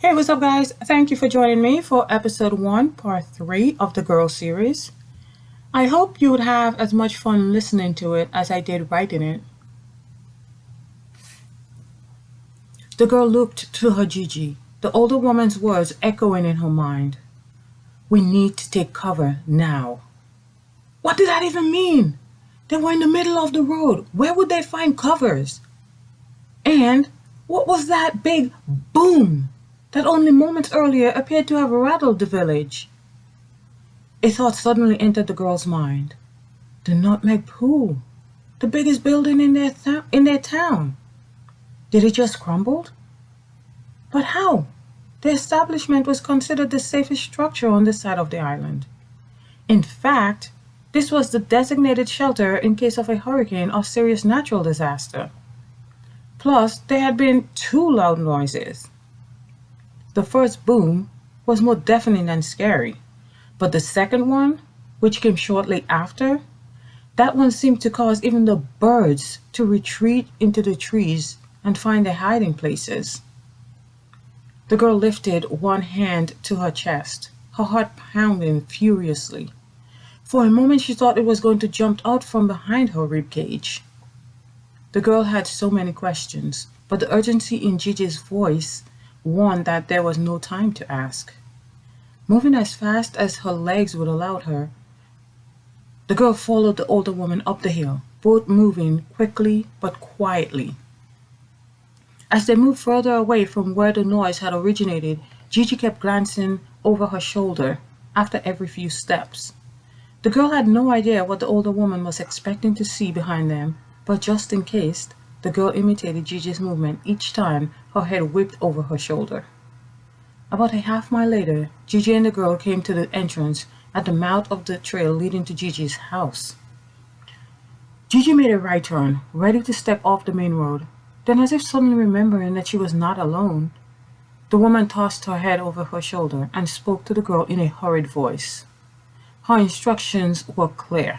Hey, what's up, guys? Thank you for joining me for episode 1, part 3 of the Girl series. I hope you would have as much fun listening to it as I did writing it. The girl looked to her Gigi, the older woman's words echoing in her mind. We need to take cover now. What did that even mean? They were in the middle of the road. Where would they find covers? And what was that big boom that only moments earlier appeared to have rattled the village? A thought suddenly entered the girl's mind. The Nutmeg Pool, the biggest building in their town. Did it just crumble? But how? The establishment was considered the safest structure on this side of the island. In fact, this was the designated shelter in case of a hurricane or serious natural disaster. Plus, there had been 2 loud noises. The first boom was more deafening than scary, but the second one, which came shortly after, that one seemed to cause even the birds to retreat into the trees and find their hiding places. The girl lifted one hand to her chest, her heart pounding furiously. For a moment she thought it was going to jump out from behind her ribcage. The girl had so many questions, but the urgency in Gigi's voice warned that there was no time to ask. Moving as fast as her legs would allow her, the girl followed the older woman up the hill, both moving quickly but quietly. As they moved further away from where the noise had originated, Gigi kept glancing over her shoulder after every few steps. The girl had no idea what the older woman was expecting to see behind them, but just in case, the girl imitated Gigi's movement each time her head whipped over her shoulder. About a half-mile later, Gigi and the girl came to the entrance at the mouth of the trail leading to Gigi's house. Gigi made a right turn, ready to step off the main road. Then, as if suddenly remembering that she was not alone, the woman tossed her head over her shoulder and spoke to the girl in a hurried voice. Her instructions were clear.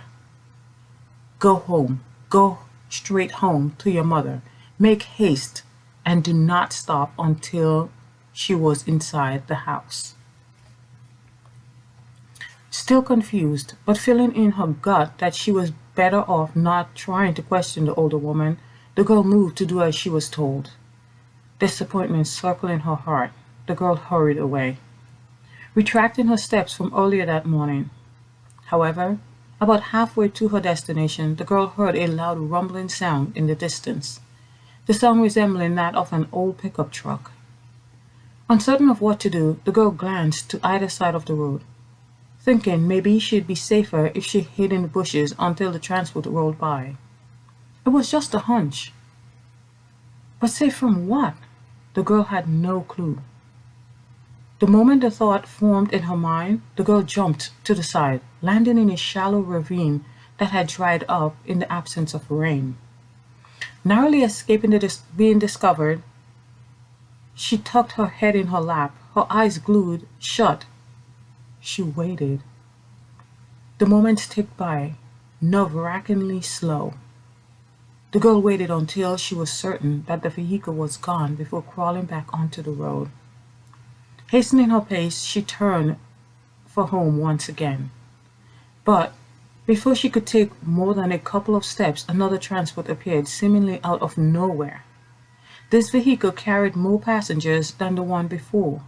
Go home. Go straight home to your mother. Make haste and do not stop until she was inside the house. Still confused, but feeling in her gut that she was better off not trying to question the older woman, the girl moved to do as she was told. Disappointment circling her heart, the girl hurried away, retracting her steps from earlier that morning. However, about halfway to her destination, the girl heard a loud rumbling sound in the distance, the sound resembling that of an old pickup truck. Uncertain of what to do, the girl glanced to either side of the road, thinking maybe she'd be safer if she hid in the bushes until the transport rolled by. It was just a hunch. But safe from what? The girl had no clue. The moment the thought formed in her mind, the girl jumped to the side, landing in a shallow ravine that had dried up in the absence of rain. Narrowly escaping being discovered, she tucked her head in her lap, her eyes glued shut. She waited. The moments ticked by, nerve-wrackingly slow. The girl waited until she was certain that the vehicle was gone before crawling back onto the road. Hastening her pace, she turned for home once again. But before she could take more than a couple of steps, another transport appeared, seemingly out of nowhere. This vehicle carried more passengers than the one before.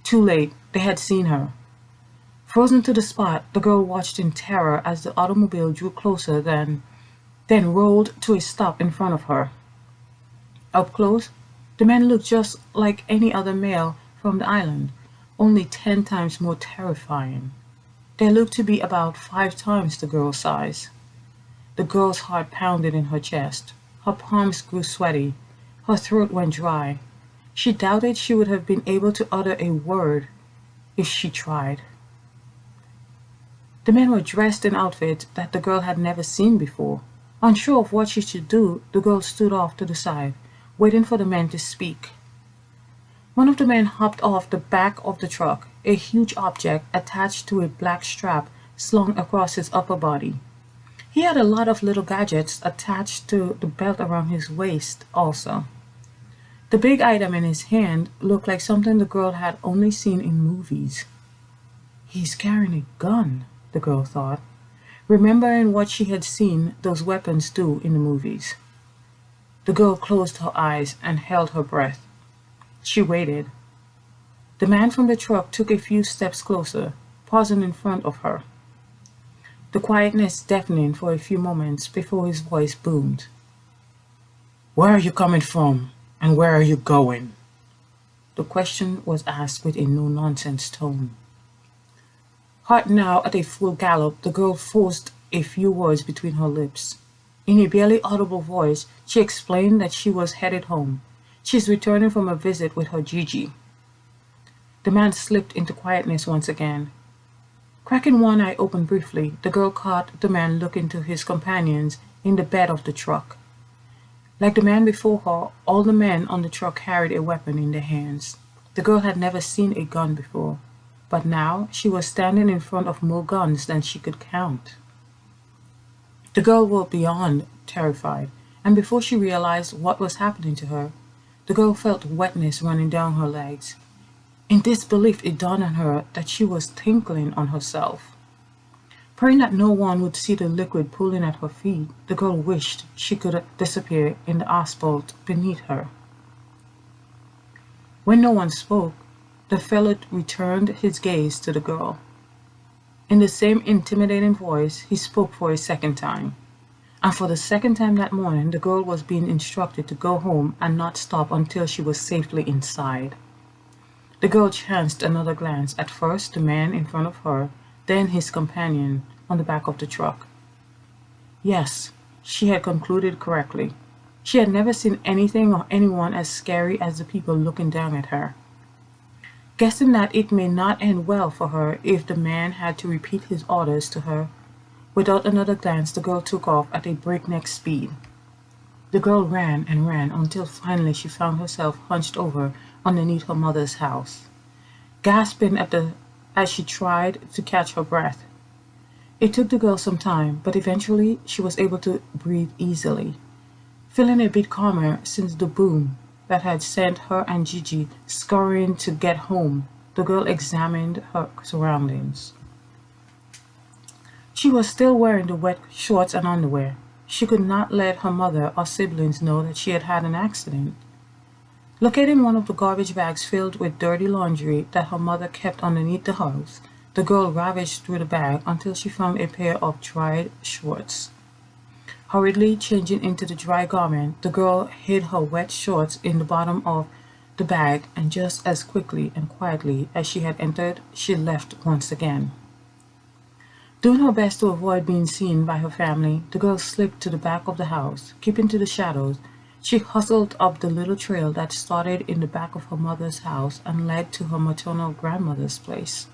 Too late, they had seen her. Frozen to the spot, the girl watched in terror as the automobile drew closer, then rolled to a stop in front of her. Up close, the man looked just like any other male from the island, only 10 times more terrifying. They looked to be about 5 times the girl's size. The girl's heart pounded in her chest. Her palms grew sweaty. Her throat went dry. She doubted she would have been able to utter a word if she tried. The men were dressed in outfits that the girl had never seen before. Unsure of what she should do, the girl stood off to the side, waiting for the men to speak. One of the men hopped off the back of the truck, a huge object attached to a black strap slung across his upper body. He had a lot of little gadgets attached to the belt around his waist also. The big item in his hand looked like something the girl had only seen in movies. He's carrying a gun, the girl thought, remembering what she had seen those weapons do in the movies. The girl closed her eyes and held her breath. She waited. The man from the truck took a few steps closer, pausing in front of her. The quietness deafening for a few moments before his voice boomed. "Where are you coming from, and where are you going?" The question was asked with a no-nonsense tone. Heart now at a full gallop, the girl forced a few words between her lips. In a barely audible voice, she explained that she was headed home. She's returning from a visit with her Gigi. The man slipped into quietness once again. Cracking one eye open briefly, the girl caught the man looking to his companions in the bed of the truck. Like the man before her, all the men on the truck carried a weapon in their hands. The girl had never seen a gun before, but now she was standing in front of more guns than she could count. The girl was beyond terrified, and before she realized what was happening to her, the girl felt wetness running down her legs. In disbelief, it dawned on her that she was tinkling on herself. Praying that no one would see the liquid pooling at her feet, the girl wished she could disappear in the asphalt beneath her. When no one spoke, the fellow returned his gaze to the girl. In the same intimidating voice, he spoke for a second time. And for the second time that morning, the girl was being instructed to go home and not stop until she was safely inside. The girl chanced another glance, at first the man in front of her, then his companion on the back of the truck. Yes, she had concluded correctly. She had never seen anything or anyone as scary as the people looking down at her. Guessing that it may not end well for her if the man had to repeat his orders to her, without another glance the girl took off at a breakneck speed. The girl ran and ran until finally she found herself hunched over underneath her mother's house, gasping as she tried to catch her breath. It took the girl some time, but eventually she was able to breathe easily, feeling a bit calmer since the boom that had sent her and Gigi scurrying to get home. The girl examined her surroundings. She was still wearing the wet shorts and underwear. She could not let her mother or siblings know that she had had an accident. Locating one of the garbage bags filled with dirty laundry that her mother kept underneath the house, the girl ravaged through the bag until she found a pair of dried shorts. Hurriedly changing into the dry garment, the girl hid her wet shorts in the bottom of the bag, and just as quickly and quietly as she had entered, she left once again. Doing her best to avoid being seen by her family, the girl slipped to the back of the house. Keeping to the shadows, she hustled up the little trail that started in the back of her mother's house and led to her maternal grandmother's place.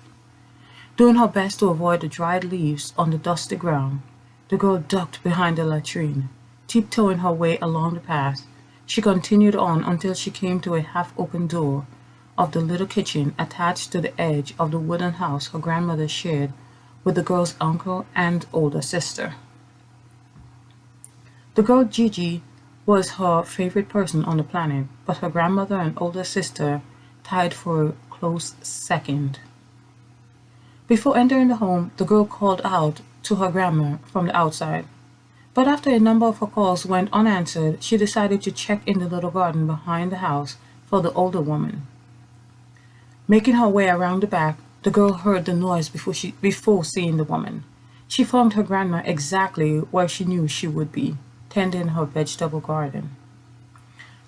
Doing her best to avoid the dried leaves on the dusty ground, the girl ducked behind the latrine. Tiptoeing her way along the path, she continued on until she came to a half-open door of the little kitchen attached to the edge of the wooden house her grandmother shared with the girl's uncle and older sister. The girl Gigi was her favorite person on the planet, but her grandmother and older sister tied for a close second. Before entering the home, the girl called out to her grandma from the outside. But after a number of her calls went unanswered, she decided to check in the little garden behind the house for the older woman. Making her way around the back, the girl heard the noise before seeing the woman. She found her grandma exactly where she knew she would be, tending her vegetable garden.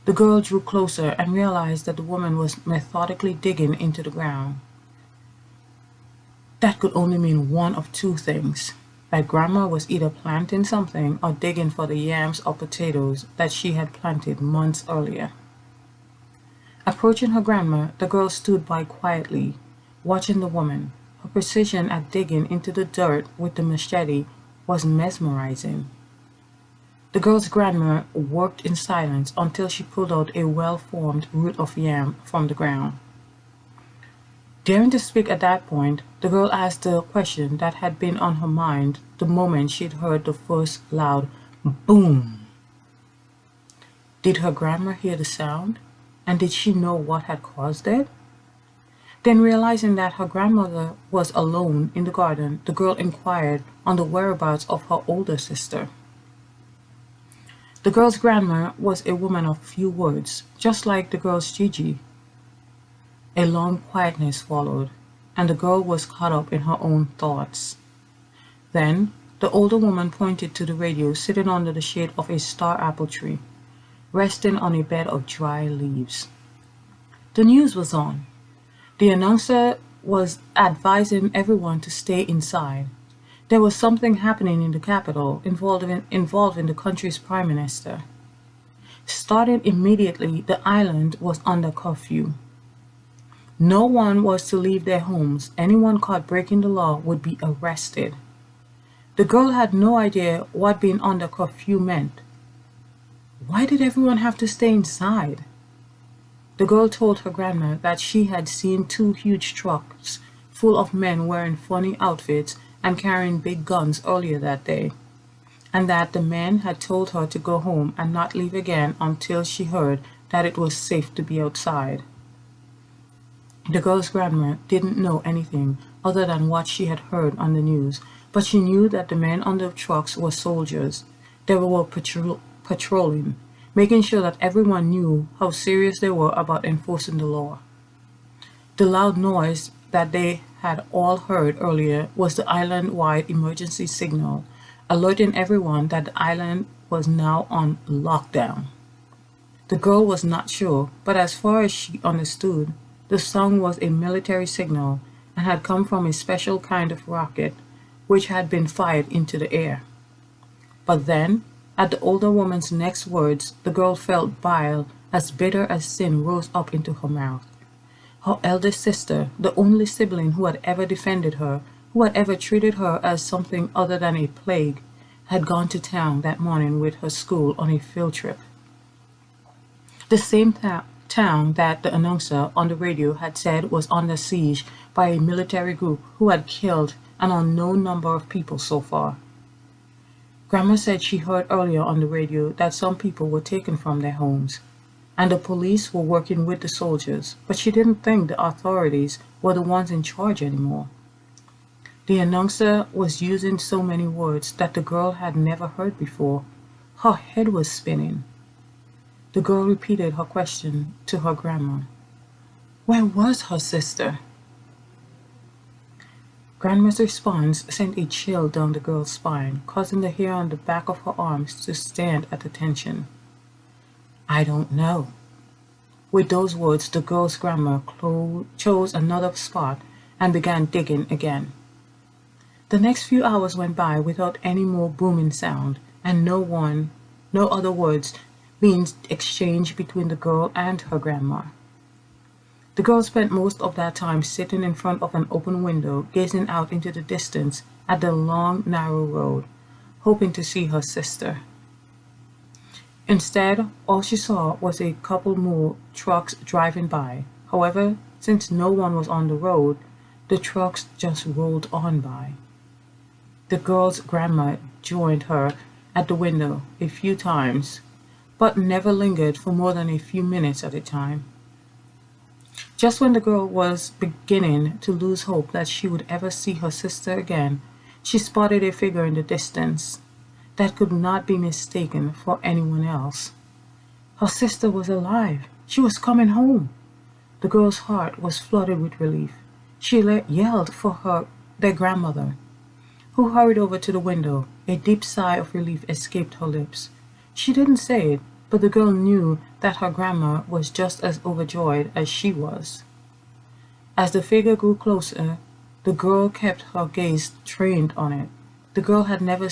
The girl drew closer and realized that the woman was methodically digging into the ground. That could only mean one of two things: that grandma was either planting something or digging for the yams or potatoes that she had planted months earlier. Approaching her grandma, the girl stood by quietly, watching the woman. Her precision at digging into the dirt with the machete was mesmerizing. The girl's grandma worked in silence until she pulled out a well-formed root of yam from the ground. Daring to speak at that point, the girl asked the question that had been on her mind the moment she'd heard the first loud boom. Did her grandma hear the sound? And did she know what had caused it? Then, realizing that her grandmother was alone in the garden, the girl inquired on the whereabouts of her older sister. The girl's grandma was a woman of few words, just like the girl's Gigi. A long quietness followed, and the girl was caught up in her own thoughts. Then, the older woman pointed to the radio sitting under the shade of a star apple tree, resting on a bed of dry leaves. The news was on. The announcer was advising everyone to stay inside. There was something happening in the capital involving the country's prime minister. Starting immediately, the island was under curfew. No one was to leave their homes. Anyone caught breaking the law would be arrested. The girl had no idea what being under curfew meant. Why did everyone have to stay inside? The girl told her grandma that she had seen 2 huge trucks full of men wearing funny outfits and carrying big guns earlier that day, and that the men had told her to go home and not leave again until she heard that it was safe to be outside. The girl's grandma didn't know anything other than what she had heard on the news, but she knew that the men on the trucks were soldiers. They were patrolling, making sure that everyone knew how serious they were about enforcing the law. The loud noise that they had all heard earlier was the island-wide emergency signal, alerting everyone that the island was now on lockdown. The girl was not sure, but as far as she understood, the song was a military signal and had come from a special kind of rocket which had been fired into the air. But then, at the older woman's next words, the girl felt bile as bitter as sin rose up into her mouth. Her eldest sister, the only sibling who had ever defended her, who had ever treated her as something other than a plague, had gone to town that morning with her school on a field trip. The same town that the announcer on the radio had said was under siege by a military group who had killed an unknown number of people so far. Grandma said she heard earlier on the radio that some people were taken from their homes, and the police were working with the soldiers, but she didn't think the authorities were the ones in charge anymore. The announcer was using so many words that the girl had never heard before. Her head was spinning. The girl repeated her question to her grandma. Where was her sister? Grandma's response sent a chill down the girl's spine, causing the hair on the back of her arms to stand at attention. I don't know. With those words, the girl's grandma chose another spot and began digging again. The next few hours went by without any more booming sound, and no other words being exchanged between the girl and her grandma. The girl spent most of that time sitting in front of an open window, gazing out into the distance at the long, narrow road, hoping to see her sister. Instead, all she saw was a couple more trucks driving by. However, since no one was on the road, the trucks just rolled on by. The girl's grandma joined her at the window a few times, but never lingered for more than a few minutes at a time. Just when the girl was beginning to lose hope that she would ever see her sister again, she spotted a figure in the distance that could not be mistaken for anyone else. Her sister was alive. She was coming home. The girl's heart was flooded with relief. She yelled for their grandmother, who hurried over to the window. A deep sigh of relief escaped her lips. She didn't say it, but the girl knew that her grandma was just as overjoyed as she was. As the figure grew closer, the girl kept her gaze trained on it. The girl had never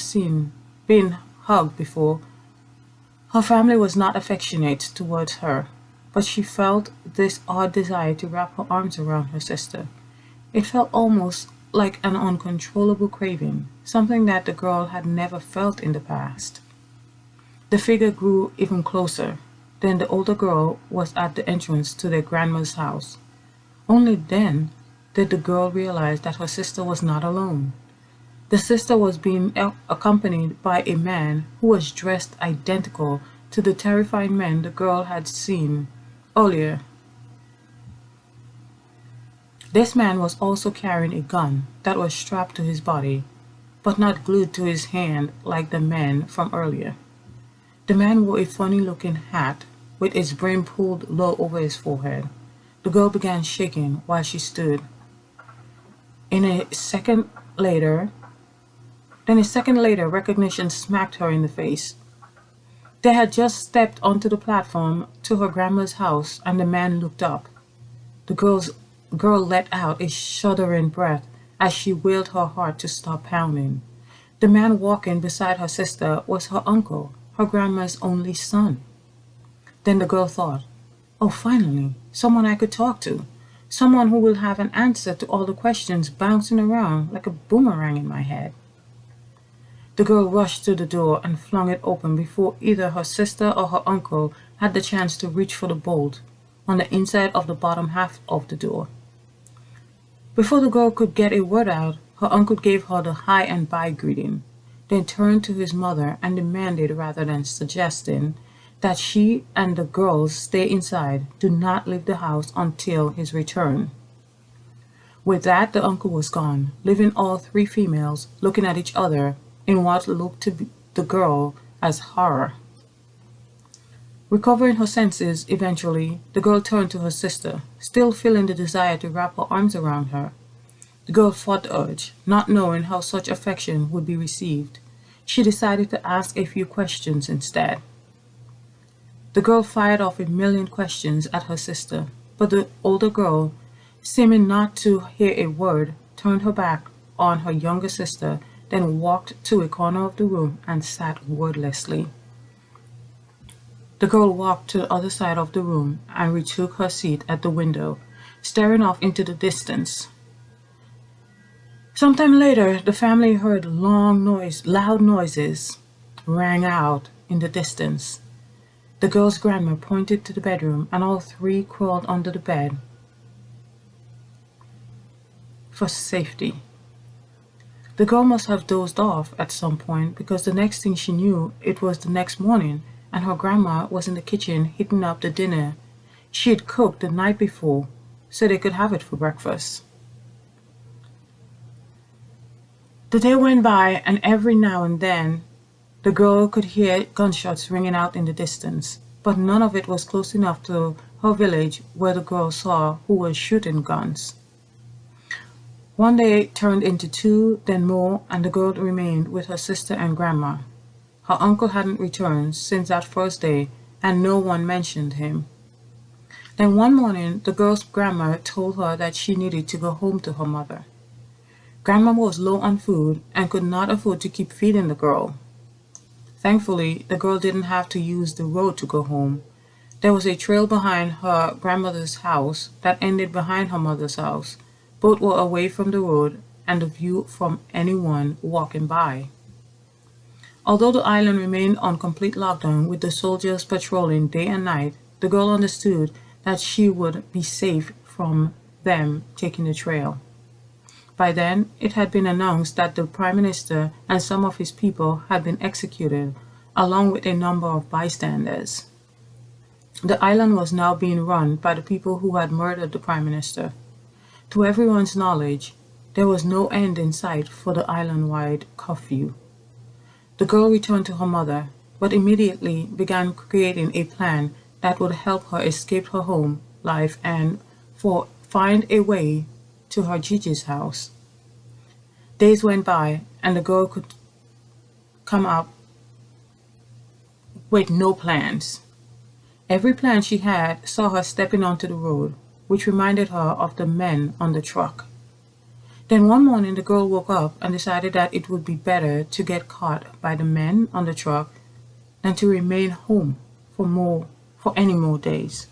been hugged before. Her family was not affectionate towards her, but she felt this odd desire to wrap her arms around her sister. It felt almost like an uncontrollable craving, something that the girl had never felt in the past. The figure grew even closer. Then the older girl was at the entrance to their grandma's house. Only then did the girl realize that her sister was not alone. The sister was being accompanied by a man who was dressed identical to the terrifying men the girl had seen Earlier, this man was also carrying a gun that was strapped to his body, but not glued to his hand like the man from earlier. The man wore a funny looking hat with its brim pulled low over his forehead. The girl began shaking while she stood. In a second later, a second later, recognition smacked her in the face. They had just stepped onto the platform to her grandma's house, and the man looked up. The girl let out a shuddering breath as she willed her heart to stop pounding. The man walking beside her sister was her uncle, her grandma's only son. Then the girl thought, oh, finally, someone I could talk to. Someone who will have an answer to all the questions bouncing around like a boomerang in my head. The girl rushed to the door and flung it open before either her sister or her uncle had the chance to reach for the bolt on the inside of the bottom half of the door. Before the girl could get a word out, her uncle gave her the hi and bye greeting, then turned to his mother and demanded, rather than suggesting, that she and the girls stay inside, do not leave the house until his return. With that, the uncle was gone, leaving all three females looking at each other in what looked to the girl as horror. Recovering her senses eventually, the girl turned to her sister, still feeling the desire to wrap her arms around her. The girl fought the urge, not knowing how such affection would be received. She decided to ask a few questions instead. The girl fired off a million questions at her sister, but the older girl, seeming not to hear a word, turned her back on her younger sister, then walked to a corner of the room and sat wordlessly. The girl walked to the other side of the room and retook her seat at the window, staring off into the distance. Sometime later, the family heard loud noises rang out in the distance. The girl's grandma pointed to the bedroom, and all three crawled under the bed for safety. The girl must have dozed off at some point, because the next thing she knew, it was the next morning, and her grandma was in the kitchen heating up the dinner she had cooked the night before so they could have it for breakfast. The day went by, and every now and then the girl could hear gunshots ringing out in the distance, but none of it was close enough to her village where the girl saw who was shooting guns. One day turned into two, then more, and the girl remained with her sister and grandma. Her uncle hadn't returned since that first day, and no one mentioned him. Then one morning, the girl's grandma told her that she needed to go home to her mother. Grandma was low on food and could not afford to keep feeding the girl. Thankfully, the girl didn't have to use the road to go home. There was a trail behind her grandmother's house that ended behind her mother's house. Both were away from the road and the view from anyone walking by. Although the island remained on complete lockdown with the soldiers patrolling day and night, the girl understood that she would be safe from them taking the trail. By then, it had been announced that the Prime Minister and some of his people had been executed, along with a number of bystanders. The island was now being run by the people who had murdered the Prime Minister. To everyone's knowledge, there was no end in sight for the island-wide curfew. The girl returned to her mother, but immediately began creating a plan that would help her escape her home life and find a way to her Gigi's house. Days went by, and the girl could come up with no plans. Every plan she had saw her stepping onto the road, which reminded her of the men on the truck. Then one morning the girl woke up and decided that it would be better to get caught by the men on the truck than to remain home for any more days.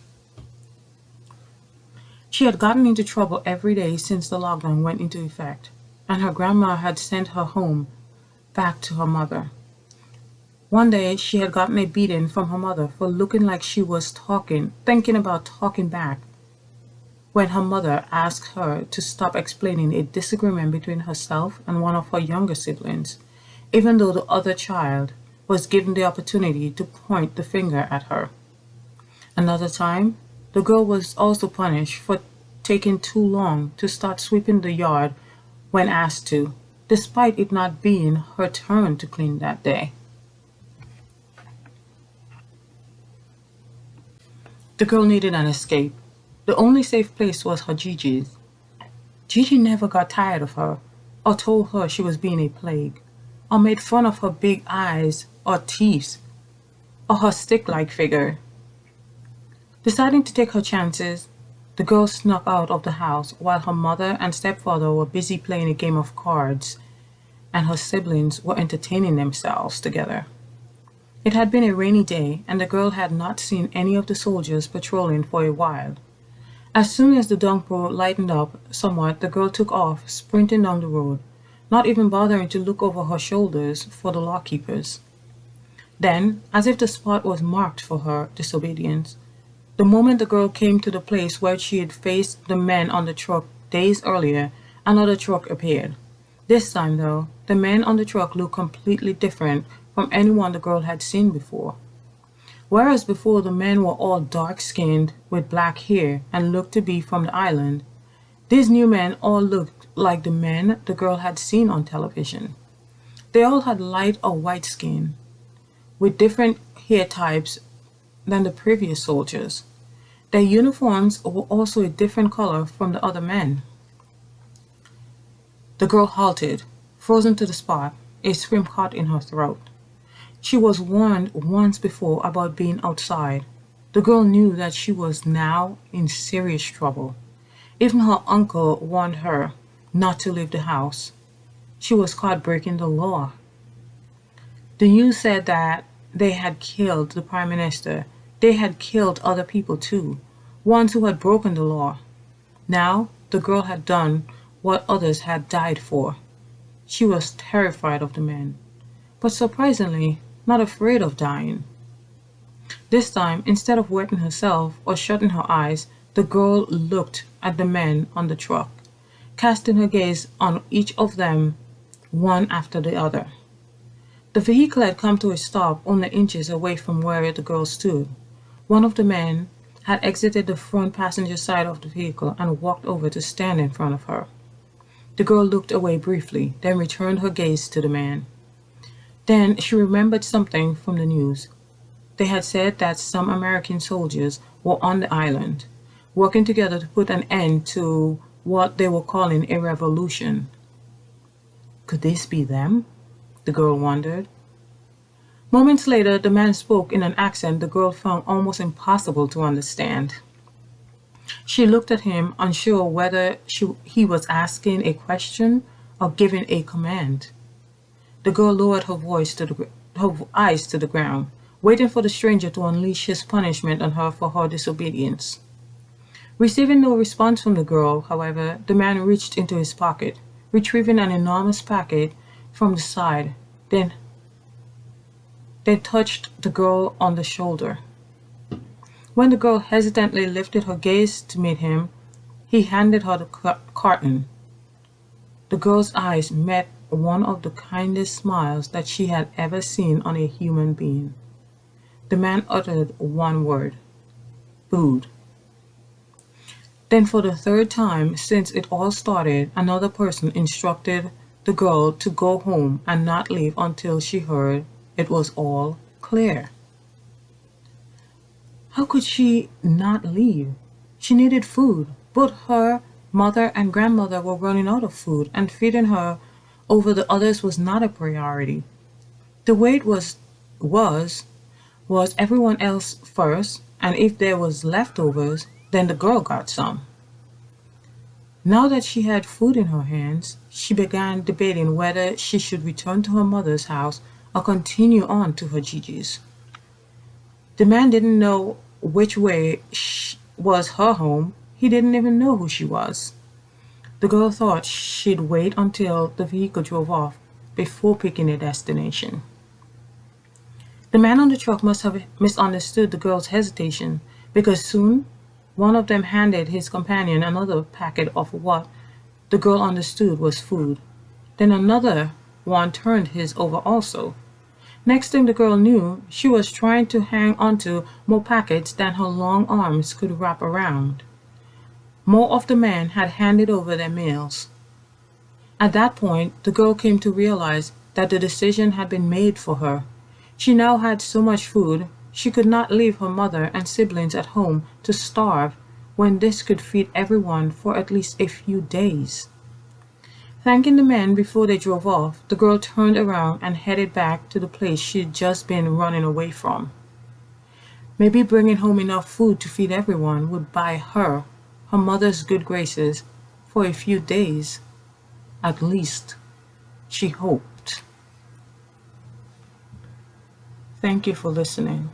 She had gotten into trouble every day since the lockdown went into effect, and her grandma had sent her home back to her mother. One day she had gotten a beating from her mother for looking like she was thinking about talking back, when her mother asked her to stop explaining a disagreement between herself and one of her younger siblings, even though the other child was given the opportunity to point the finger at her. Another time, The girl was also punished for taking too long to start sweeping the yard when asked to, despite it not being her turn to clean that day. The girl needed an escape. The only safe place was her Gigi's. Gigi never got tired of her, or told her she was being a plague, or made fun of her big eyes or teeth, or her stick-like figure. Deciding to take her chances, the girl snuck out of the house while her mother and stepfather were busy playing a game of cards and her siblings were entertaining themselves together. It had been a rainy day and the girl had not seen any of the soldiers patrolling for a while. As soon as the downpour lightened up somewhat, the girl took off, sprinting down the road, not even bothering to look over her shoulders for the lockkeepers. Then, as if the spot was marked for her disobedience, the moment the girl came to the place where she had faced the men on the truck days earlier, another truck appeared. This time, though, the men on the truck looked completely different from anyone the girl had seen before. Whereas before the men were all dark-skinned with black hair and looked to be from the island, these new men all looked like the men the girl had seen on television. They all had light or white skin, with different hair types than the previous soldiers. Their uniforms were also a different color from the other men. The girl halted, frozen to the spot, a scream caught in her throat. She was warned once before about being outside. The girl knew that she was now in serious trouble. Even her uncle warned her not to leave the house. She was caught breaking the law. The news said that they had killed the Prime Minister. They had killed other people too, ones who had broken the law. Now, the girl had done what others had died for. She was terrified of the men, but surprisingly, not afraid of dying. This time, instead of wetting herself or shutting her eyes, the girl looked at the men on the truck, casting her gaze on each of them, one after the other. The vehicle had come to a stop only inches away from where the girl stood. One of the men had exited the front passenger side of the vehicle and walked over to stand in front of her. The girl looked away briefly, then returned her gaze to the man. Then she remembered something from the news. They had said that some American soldiers were on the island, working together to put an end to what they were calling a revolution. Could this be them? The girl wondered. Moments later, the man spoke in an accent the girl found almost impossible to understand. She looked at him, unsure whether he was asking a question or giving a command. The girl lowered her eyes to the ground, waiting for the stranger to unleash his punishment on her for her disobedience. Receiving no response from the girl, however, the man reached into his pocket, retrieving an enormous packet from the side, then touched the girl on the shoulder. When the girl hesitantly lifted her gaze to meet him, he handed her the carton. The girl's eyes met one of the kindest smiles that she had ever seen on a human being. The man uttered one word: food. Then for the third time since it all started, another person instructed the girl to go home and not leave until she heard it was all clear. How could she not leave? She needed food. Both her mother and grandmother were running out of food, and feeding her over the others was not a priority. The way it was everyone else first, and if there was leftovers, then the girl got some. Now that she had food in her hands, she began debating whether she should return to her mother's house or continue on to her Gigi's. The man didn't know which way was her home. He didn't even know who she was. The girl thought she'd wait until the vehicle drove off before picking a destination. The man on the truck must have misunderstood the girl's hesitation, because soon one of them handed his companion another packet of what the girl understood was food. Then another one turned his over also. Next thing the girl knew, she was trying to hang onto more packets than her long arms could wrap around. More of the men had handed over their meals. At that point, the girl came to realize that the decision had been made for her. She now had so much food, she could not leave her mother and siblings at home to starve when this could feed everyone for at least a few days. Thanking the men before they drove off, the girl turned around and headed back to the place she'd just been running away from. Maybe bringing home enough food to feed everyone would buy her mother's good graces for a few days. At least, she hoped. Thank you for listening.